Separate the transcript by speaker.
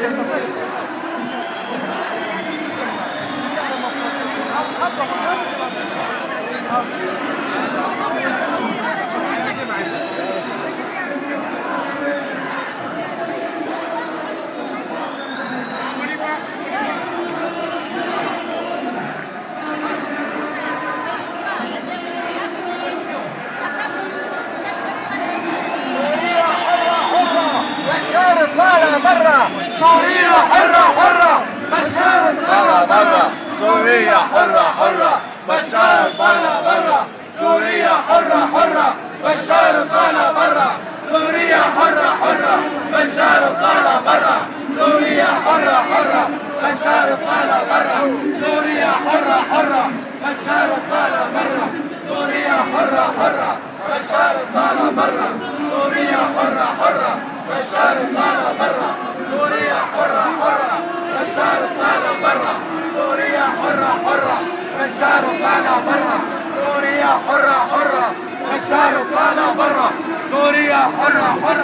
Speaker 1: طالع برا سوريا حرة حرة بشار طالع برا سوريا حرة حرة بشار طالع برا سوريا حرة حرة بشار طالع برا سوريا حرة حرة بشار طالع برا سوريا حرة حرة بشار طالع برا سوريا حرة حرة بشار طالع برا سوريا حرة حرة بشار طالع برا سوريا حرة حرة بشار طالع برا سوريا حرة حرة بشار طالع برا سوريا حرة حرة بشار طالع برا سوريا حرة حرة بشار طالع برا سوريا حرة حرة